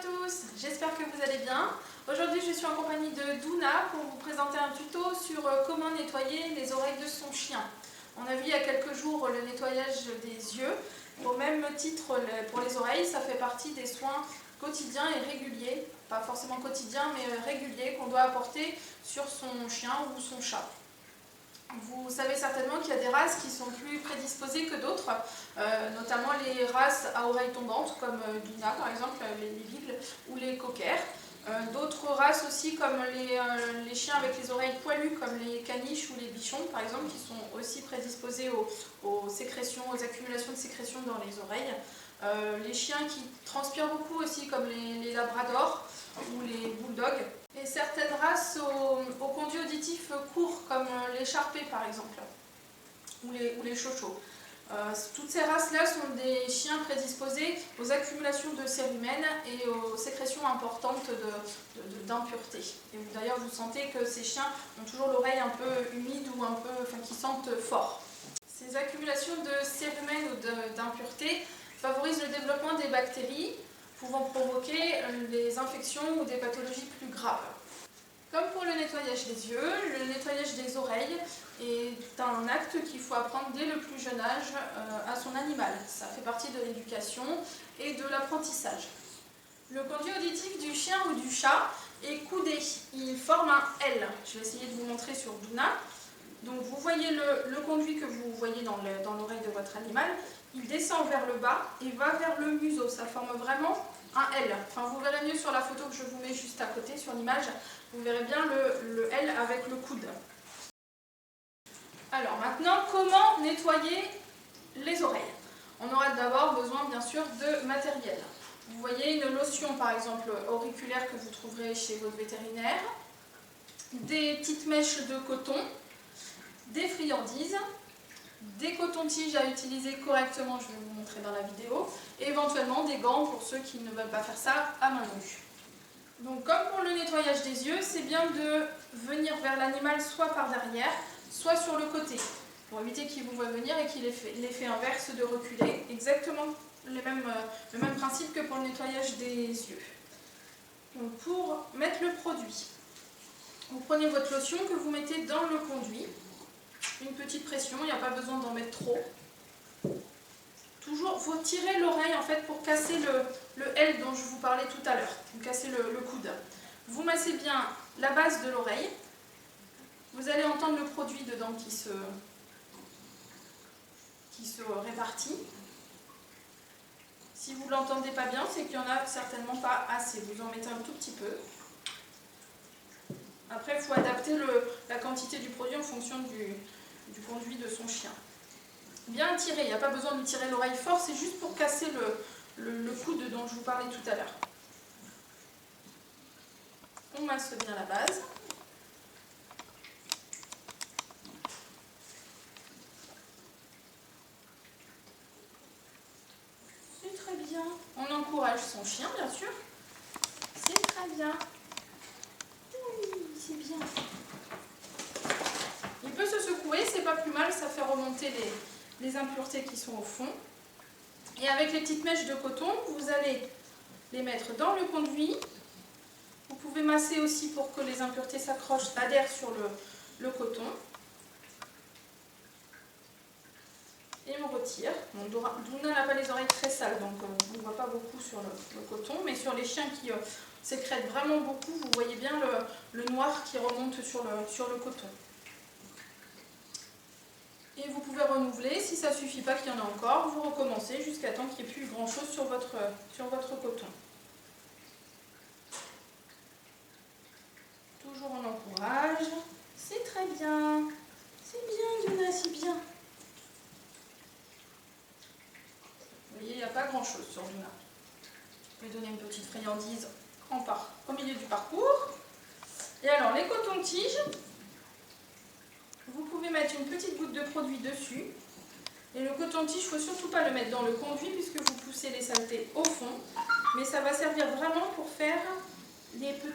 tous, j'espère que vous allez bien. Aujourd'hui je suis en compagnie de Douna pour vous présenter un tuto sur comment nettoyer les oreilles de son chien. On a vu il y a quelques jours le nettoyage des yeux. Au même titre pour les oreilles, ça fait partie des soins quotidiens et réguliers, pas forcément quotidiens mais réguliers qu'on doit apporter sur son chien ou son chat. Vous savez certainement qu'il y a des races qui sont plus prédisposées que d'autres, notamment les races à oreilles tombantes comme Douna par exemple, les Beagles ou les Cockers. D'autres races aussi comme les chiens avec les oreilles poilues comme les caniches ou les bichons par exemple, qui sont aussi prédisposés aux sécrétions, aux accumulations de sécrétions dans les oreilles. Les chiens qui transpirent beaucoup aussi comme les labradors ou les bulldogs. Et certaines races au conduit auditif court comme l'écharpé par exemple, ou les chochos. Toutes ces races-là sont des chiens prédisposés aux accumulations de cérumen et aux sécrétions importantes d'impuretés. Et d'ailleurs vous sentez que ces chiens ont toujours l'oreille un peu humide ou un peu, qui sentent fort. Ces accumulations de cérumen ou d'impuretés favorisent le développement des bactéries pouvant provoquer des infections ou des pathologies plus graves. Comme pour le nettoyage des yeux, le nettoyage des oreilles est un acte qu'il faut apprendre dès le plus jeune âge à son animal. Ça fait partie de l'éducation et de l'apprentissage. Le conduit auditif du chien ou du chat est coudé. Il forme un L. Je vais essayer de vous montrer sur Douna. Donc vous voyez le conduit que vous voyez dans l'oreille de votre animal. Il descend vers le bas et va vers le museau. Ça forme vraiment un L. Enfin, vous verrez mieux sur la photo que je vous mets juste à côté sur l'image. Vous verrez bien le L avec le coude. Alors maintenant, comment nettoyer les oreilles? On aura d'abord besoin bien sûr de matériel. Vous voyez une lotion par exemple auriculaire que vous trouverez chez votre vétérinaire, des petites mèches de coton, des friandises, des cotons-tiges à utiliser correctement, je vais vous montrer dans la vidéo, et éventuellement des gants pour ceux qui ne veulent pas faire ça à main nue. Donc comme pour le nettoyage des yeux, c'est bien de venir vers l'animal soit par derrière, soit sur le côté, pour éviter qu'il vous voie venir et qu'il ait l'effet inverse de reculer. Exactement le même principe que pour le nettoyage des yeux. Donc pour mettre le produit, vous prenez votre lotion que vous mettez dans le conduit. Une petite pression, il n'y a pas besoin d'en mettre trop. Toujours, il faut tirer l'oreille en fait pour casser le L dont je vous parlais tout à l'heure, pour casser le coude. Vous massez bien la base de l'oreille. Vous allez entendre le produit dedans qui se répartit. Si vous ne l'entendez pas bien, c'est qu'il n'y en a certainement pas assez. Vous en mettez un tout petit peu. Après, il faut adapter la quantité du produit en fonction du conduit de son chien. Bien tirer, il n'y a pas besoin de tirer l'oreille fort, c'est juste pour casser le coude dont je vous parlais tout à l'heure. On masse bien la base. C'est très bien. On encourage son chien, bien sûr. C'est très bien. Oui, c'est bien. Il peut se secouer, c'est pas plus mal, ça fait remonter les impuretés qui sont au fond. Et avec les petites mèches de coton, vous allez les mettre dans le conduit. Vous pouvez masser aussi pour que les impuretés s'accrochent, adhèrent sur le coton. Et on retire. Bon, Douna n'a pas les oreilles très sales, donc on ne voit pas beaucoup sur le coton, mais sur les chiens qui sécrètent vraiment beaucoup, vous voyez bien le noir qui remonte sur le coton. Et vous pouvez renouveler, si ça ne suffit pas qu'il y en a encore, vous recommencez jusqu'à temps qu'il n'y ait plus grand chose sur votre coton. Toujours on encourage. C'est très bien. C'est bien, Douna, c'est bien. Vous voyez, il n'y a pas grand chose sur Douna. Je vais donner une petite friandise au milieu du parcours. Et alors, les cotons-tiges. Vous pouvez mettre une petite goutte de produit dessus. Et le coton-tige, il ne faut surtout pas le mettre dans le conduit puisque vous poussez les saletés au fond. Mais ça va servir vraiment pour faire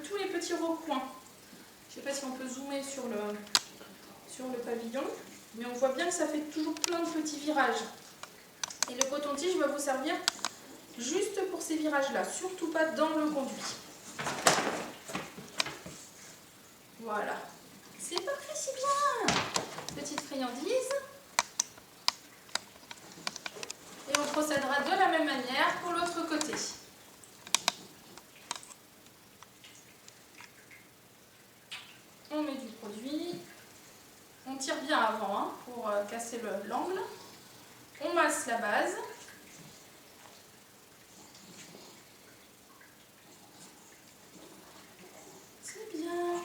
tous les petits recoins. Je ne sais pas si on peut zoomer sur le pavillon, mais on voit bien que ça fait toujours plein de petits virages. Et le coton-tige va vous servir juste pour ces virages-là, surtout pas dans le conduit. Voilà. C'est parfait, c'est bien. Petite friandise. Et on procédera de la même manière pour l'autre côté. On met du produit. On tire bien avant hein, pour casser l'angle. On masse la base. C'est bien.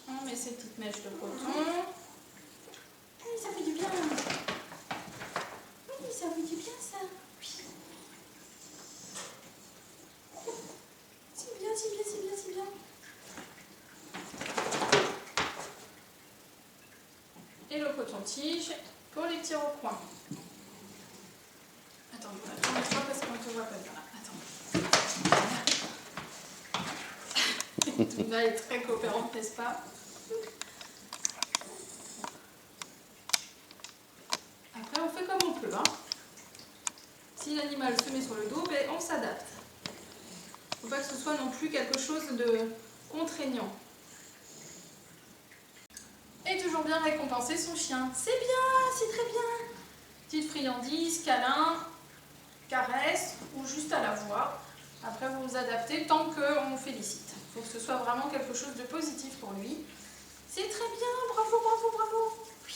On met ces petites mèches de coton. Oui, ça fait du bien. Oui, ça fait du bien ça. Oui. C'est bien, c'est bien, c'est bien, c'est bien. Et le coton-tige pour les petits recoins. Attends, je vais tourner toi parce qu'on ne te voit pas bien. Attends. Tuna est très coopérante, n'est-ce pas? Après, on fait comme on peut. Hein. Si l'animal se met sur le dos, ben, on s'adapte. Il ne faut pas que ce soit non plus quelque chose de contraignant. Et toujours bien récompenser son chien. C'est bien, c'est très bien. Petite friandise, câlin, caresse ou juste à la voix. Après, vous vous adaptez tant qu'on félicite. Il faut que ce soit vraiment quelque chose de positif pour lui. C'est très bien, bravo, bravo, bravo. Oui.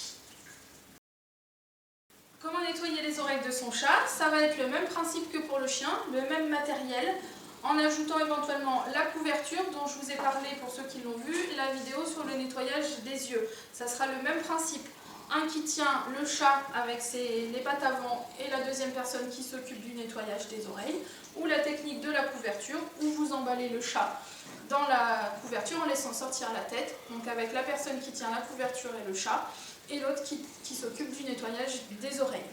Comment nettoyer les oreilles de son chat? Ça va être le même principe que pour le chien, le même matériel, en ajoutant éventuellement la couverture dont je vous ai parlé pour ceux qui l'ont vu, la vidéo sur le nettoyage des yeux. Ça sera le même principe. Un qui tient le chat avec les pattes avant et la deuxième personne qui s'occupe du nettoyage des oreilles, ou la technique de la couverture où vous emballez le chat dans la couverture en laissant sortir la tête, donc avec la personne qui tient la couverture et le chat, et l'autre qui s'occupe du nettoyage des oreilles.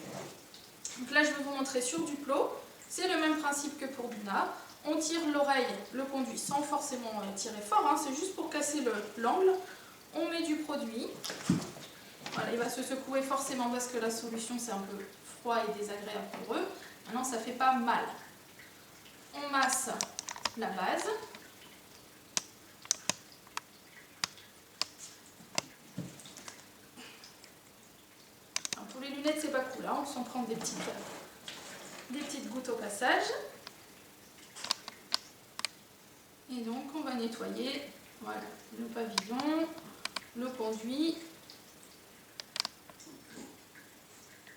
Donc là je vais vous montrer sur du plot, c'est le même principe que pour Duna. On tire l'oreille, le conduit sans forcément tirer fort, hein, c'est juste pour casser l'angle. On met du produit. Voilà, il va se secouer forcément parce que la solution c'est un peu froid et désagréable pour eux. Maintenant ça ne fait pas mal. On masse la base. Alors, pour les lunettes c'est pas cool, hein, on s'en prend des petites gouttes au passage. Et donc on va nettoyer voilà, le pavillon, le conduit.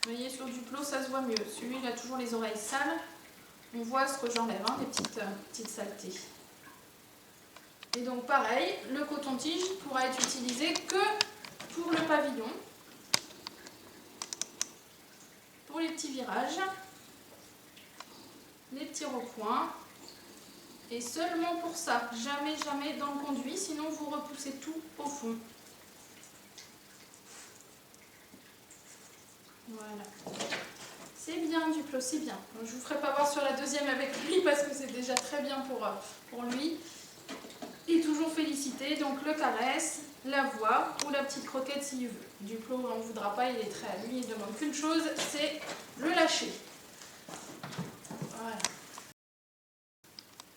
Vous voyez, sur du plot, ça se voit mieux. Celui, il a toujours les oreilles sales. On voit ce que j'enlève, hein, des petites saletés. Et donc, pareil, le coton-tige pourra être utilisé que pour le pavillon, pour les petits virages, les petits recoins, et seulement pour ça. Jamais, jamais dans le conduit, sinon vous repoussez tout au fond. Voilà. C'est bien du plot, c'est bien. Je ne vous ferai pas voir sur la deuxième avec lui parce que c'est déjà très bien pour lui. Et toujours félicité, donc le caresse, la voix ou la petite croquette s'il veut. Du plot, on ne voudra pas, il est très à lui, il ne demande qu'une chose, c'est le lâcher. Voilà.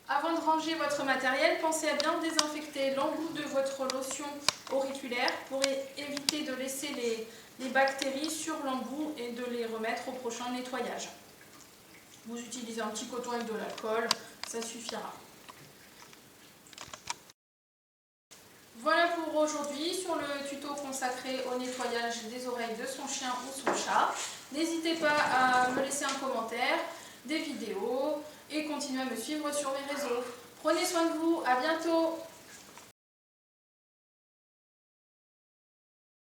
Avant de ranger votre matériel, pensez à bien désinfecter l'embout de votre lotion auriculaire pour éviter de laisser les bactéries sur l'embout et de les remettre au prochain nettoyage. Vous utilisez un petit coton avec de l'alcool, ça suffira. Voilà pour aujourd'hui sur le tuto consacré au nettoyage des oreilles de son chien ou son chat. N'hésitez pas à me laisser un commentaire, des vidéos et continuez à me suivre sur mes réseaux. Prenez soin de vous, à bientôt!